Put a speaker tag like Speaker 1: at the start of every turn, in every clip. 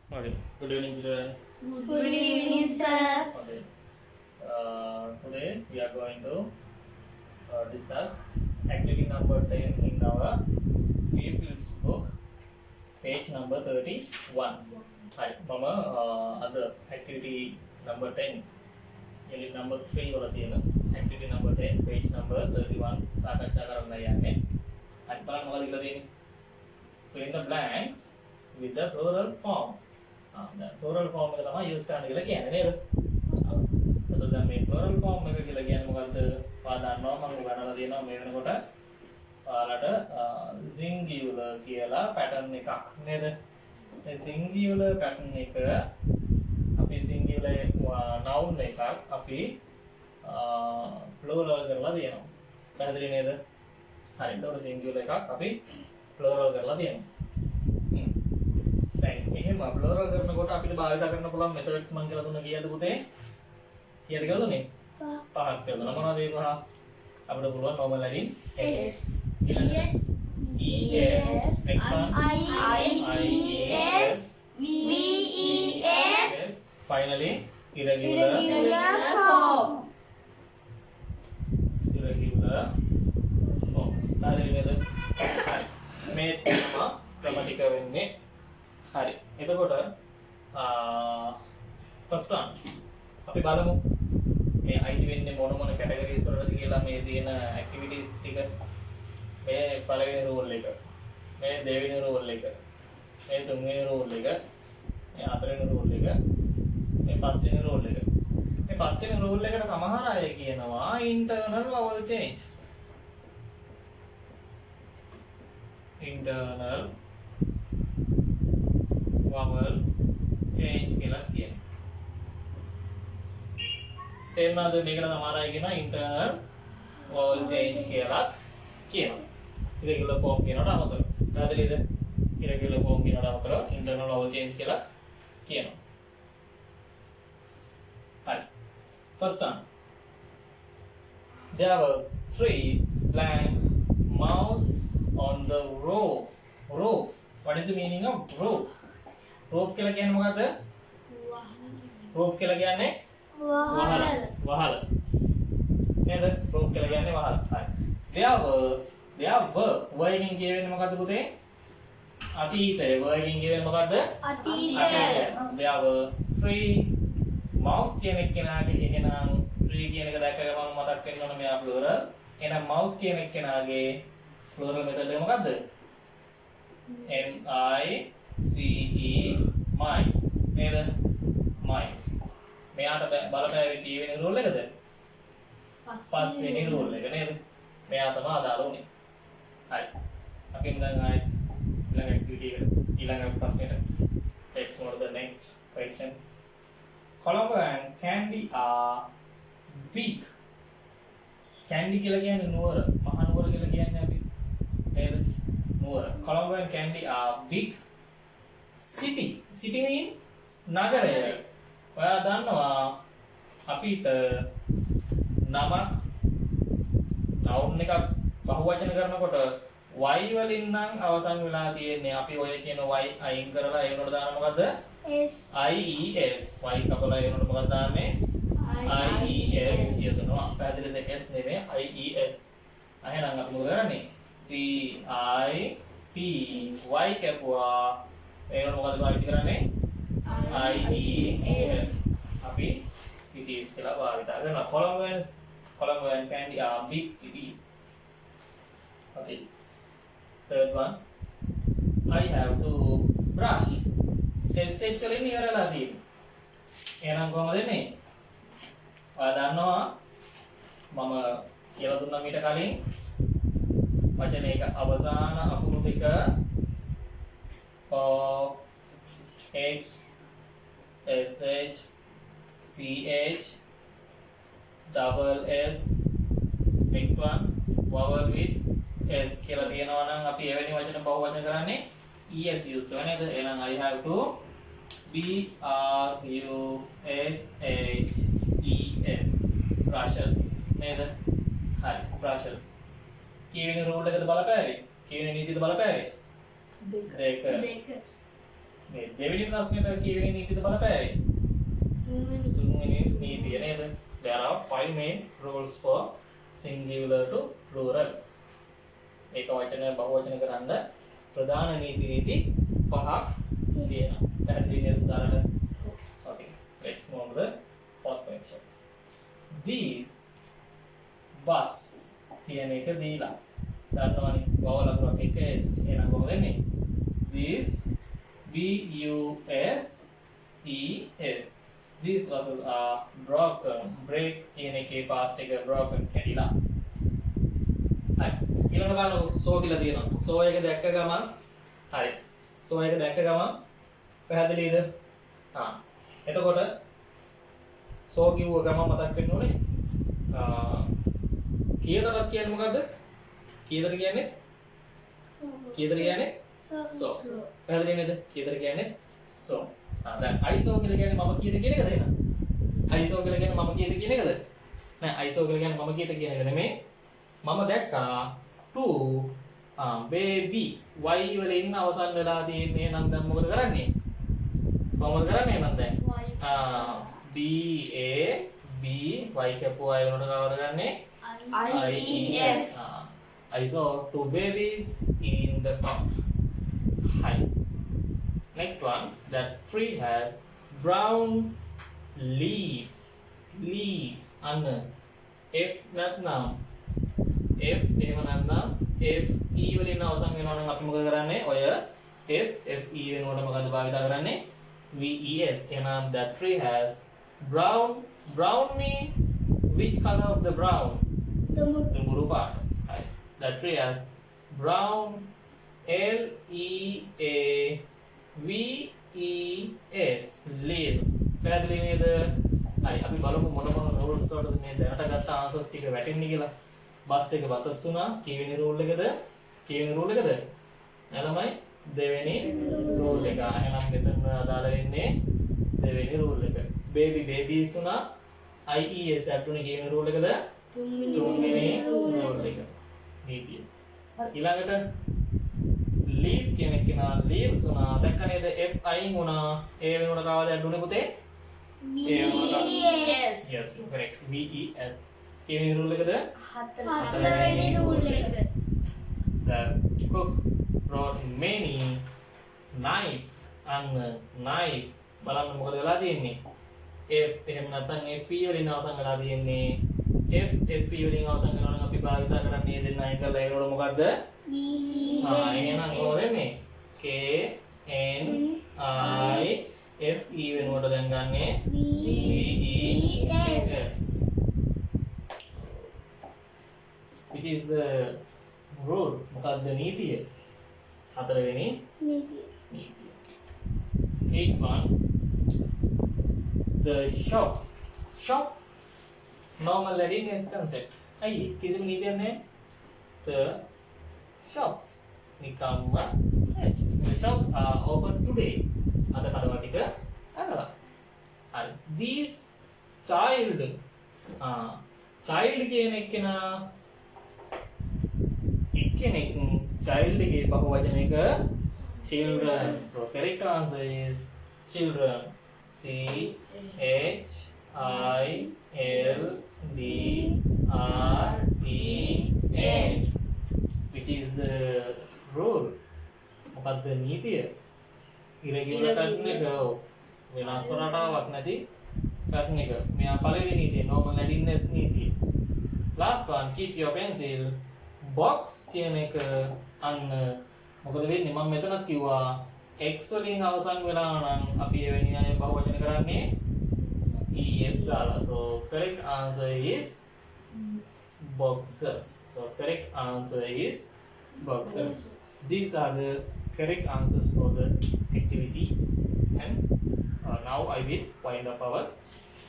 Speaker 1: Okay. Good evening, children.
Speaker 2: Good evening, sir.
Speaker 1: Okay. Today we are going to discuss activity number 10 in our pupils book, page number 31. Hi, Mama. Other activity number 10. Unit number 3 වල තියෙන activity number 10 page number 31 සාකච්ඡා කරන්න යන්නේ. අත් බලන්න මොකද කියලා තියෙන්නේ? Fill in the blanks with the plural form. දැන් plural form එක තමයි use කරන්න කියලා කියන්නේ නේද? එතකොට දැන් මේ plural form එක කියලා කියන්නේ මොකද්ද? ඔයා දන්නවා මම උගන්වලා තියෙනවා මේ වෙනකොට ඔයාලට singular කියලා pattern එකක් නේද? මේ singular pattern එක අපි singular noun එකක් අපි plural කරලා තියෙනවා. පැහැදිලි නේද? හරි. එතකොට singular එකක් අපි plural කරලා තියෙනවා. දැන් එහෙම plural කරනකොට අපිට භාවිත කරන්න පුළුවන් methods මම කියලා දුන්නා කීයද පුතේ? කීයද කියලා දුන්නේ? පහක් කියලා දුන්නා. මොනවද ඒ පහ? අපිට පුළුවන් normal adding
Speaker 2: S.
Speaker 1: ES. Next one.
Speaker 2: IES. VES.
Speaker 1: Finally, irregular
Speaker 2: form.
Speaker 1: irregular form. හරි නේද? මේ තමයි ක්‍රමටික වෙන්නේ. හරි. එතකොට first one අපි බලමු මේ අයිති වෙන්නේ මොන කැටගරිස් වලද කියලා මේ තියෙන ඇක්ටිවිටීස් ටික. මේ පළවෙනි රූල් එක. මේ දෙවෙනි රූල් එක. මේ තුන්වෙනි රූල් එක. මේ හතරවෙනි රූල් එක. මේ පස්වෙනි රූල් එක. මේ පස්වෙනි රූල් එකට සමහර අය කියනවා internal vowel change. internal vowel change කියලා කියනවා. තේරුණාද? මේකට සමහර අය කියනවා internal vowel change කියලා කියනවා. irregular form කියනවට අමතරව. පැහැදිලිද? irregular form කියනවට අමතරව internal vowel change කියලා කියනවා. Right. First one. There were 3 blank mouse on the roof. Roof. What is the meaning of roof? Roof කියලා කියන්නේ මොකද්ද? Roof කියලා කියන්නේ වහල. වහල. නේද? Roof කියලා කියන්නේ වහල. හරි. There were වයකින් කියවෙන්නේ මොකද්ද පුතේ? අතීතය. වයකින් කියවෙන්නේ මොකද්ද?
Speaker 2: අතීතය.
Speaker 1: There were 3 mouse කියන එක්කෙනාගේ එහෙනම් 3 කියන එක දැක්ක ගමන් මතක් වෙන්න ඕන මෙයා plural. එහෙනම් mouse කියන එක්කෙනාගේ plural method එක මොකද්ද? MICE mice. නේද? mice. මෙයාට බලපෑවේ කීවෙනි රූල් එකද? පස්වෙනි රූල් එක නේද? මෙයා තමයි අදාළ උනේ. හරි. අපි දැන් ආයෙත් ඊළඟ ඇක්ටිවිටි එකට ඊළඟ ප්‍රශ්නෙට let's go to the next question. Colombo and Candy are big. Candy කියලා කියන්නේ නුවර. මහා නුවර කියලා කියන්නේ අපි. නේද? නුවර. Colombo and Candy are big city. City mean නගරය. ඔයා දන්නවා අපිට නමක් noun එකක් බහුවචන කරනකොට y වලින් නම් අවසන් වෙලා තියෙන්නේ. අපි ඔය කියන y අයින් කරලා ඒ වෙනකොට දාන මොකද්ද?
Speaker 2: S.
Speaker 1: IES. y කපලා ඒ වෙනකොට මොකක්ද දාන්නේ? IES කියනවා. පැහැදිලිද? S නෙමෙයි IES. එහෙනම් අපි මොකද කරන්නේ? CIT y කැපුවා. ඒ වෙනකොට මොකද පාවිච්චි කරන්නේ? IES. අපි cities කියලා භාවිත කරනවා. Colombo and Candy are big cities. Okay. Third one. I have to brush. Test set කලින් ඉවරලා තියෙනවා. එහෙනම් කොහමද එන්නේ? ඔයා දන්නවා මම කියලා දුන්නා මීට කලින් වචනයක අවසාන අකුරු දෙක X SH CH double S next one vowel with S කියලා තියෙනවා නම් අපි එවැනි වචන බහුවචන කරන්නේ ES use කරනවා නේද? එහෙනම් I have to BRUSHES brushes නේද? හරි brushes. කීවෙනි රූල් එකද බලපෑවේ? කීවෙනි නීතියද බලපෑවේ? දෙක. මේ දෙවෙනි ප්‍රශ්නෙට කීවෙනි නීතියද බලපෑවේ? තුන්වෙනි නීතිය නේද? There are 5 main rules for singular to plural. ඒක වචන බහුවචන කරන්න ප්‍රධාන නීති පහක් තියෙනවා. පැහැදිලි නේද උදාහරණ? Okay, let's move to the fourth question. These bus කියන එක දීලා දන්නවනේ වවල ලකුණක් එක s එහෙනම් කොහොමද එන්නේ? These B U S E S. These buses are broken. Break කියන එකේ past එක broken කැඩිලා. හරි. ඊළඟ බලන්න so කියලා තියෙනවා. so එක දැක්ක ගමන් හරි. so එක දැක්ක ගමන් පැහැදිලිද? එතකොට so කිව්ව ගමන් මතක් වෙන්න ඕනේ. කීයටවත් කියන්නේ මොකද්ද? කීයටද කියන්නේ? කීයටද කියන්නේ? so. පැහැදිලි නේද? කීයටද කියන්නේ? so. දැන් ISO කියලා කියන්නේ මම කීයද කියන එකද එහෙනම්? ISO කියලා කියන්නේ මම කීයද කියන එකද? නෑ ISO කියලා කියන්නේ මම කීයද කියන එක නෙමෙයි. මම දැක්කා to baby y වලින් අවසන් වෙලා තියෙන්නේ නම් දැන් මොකද කරන්නේ? කොහොමද කරන්නේ නම් දැන්? B A B y කැපුව y වෙනකොට කවද ගන්නෙ?
Speaker 2: IES.
Speaker 1: I saw 2 babies in the park. Hi. Next one, that tree has brown leaf. Leaf. And F නැත්නම් F එහෙම නැත්නම් F E වලින් අවසන් වෙනවා නම් අපි මොකද කරන්නේ? ඔය F E වෙනකොට මොකද භාවිත කරන්නේ? VES. එහෙනම් that tree has brown. Brown mean which color of the brown? Dumuru පාට. Right. That tree has brown LEAVES leaves. පැහැදිලි නේද? හරි අපි බලමු මොන rules වලද මේ දැනට ගත්ත answers ටික වැටෙන්නේ කියලා. බස් එක බසස් වුණා. කීවෙනි rule එකද? කීවෙනි rule එකද? ළමයි දෙවෙනි rule එක. එහෙනම් මෙතන අදාළ වෙන්නේ දෙවෙනි rule එක. baby babies වුණා. IES ඇතුළේ කීවෙනි rule එකද? තුන්වෙනි rule එක. නීතිය. ඊළඟට leaf කියන එක නා leaves වුණා. දැක්ක නේද? F අයින් වුණා. ඒ වෙනකොට කවද ඇඩුනේ පුතේ?
Speaker 2: VES.
Speaker 1: Yes, correct. VES. කීවෙනි rule එකද?
Speaker 2: හතරවෙනි rule එක.
Speaker 1: The cook brought many knife and knife. බලන්න මොකද වෙලා තියෙන්නේ? F එහෙම නැත්නම් F E වලින් අවසන් වෙලා තියෙන්නේ. F F E වලින් අවසන් වෙනවා නම් අපි භාවිත කරන්නේ දෙන්න අයින් කරලා ඒනොට මොකද්ද? එහෙනම් කොහොමද එන්නේ? K N I F E වෙනුවට දැන් ගන්නේ VES. Which is the rule? මොකද්ද නීතිය? හතරවෙනි නීතිය. 8th one. The shop. Normal readiness concept. අයි කිසිම නීතියක් නැහැ. The shops. නිකම්ම the shops are open today. අද කඩවල ටික අරලා. හරි. These child. child කියන එකේනා එක්කෙනෙක් child එකේ බහුවචනයක children. So correct answer is children. C H I L D R E N. Which is the rule? මොකද්ද නීතිය? irregular pattern එක වෙනස් කරාටාවක් නැති pattern එක. මෙයා පළවෙනි නීතිය normal readiness නීතිය. Last one, keep your pencil box කියන එක අන්න මොකද වෙන්නේ? මම මෙතනත් කිව්වා x වලින් අවසන් වෙලා නම් අපි එවැනි අය බහුවචන කරන්නේ es දාලා. So correct answer is boxes. So correct answer is boxes. These are the correct answers for the activity. And now I will wind up our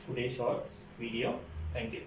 Speaker 1: today's shorts video. Thank you.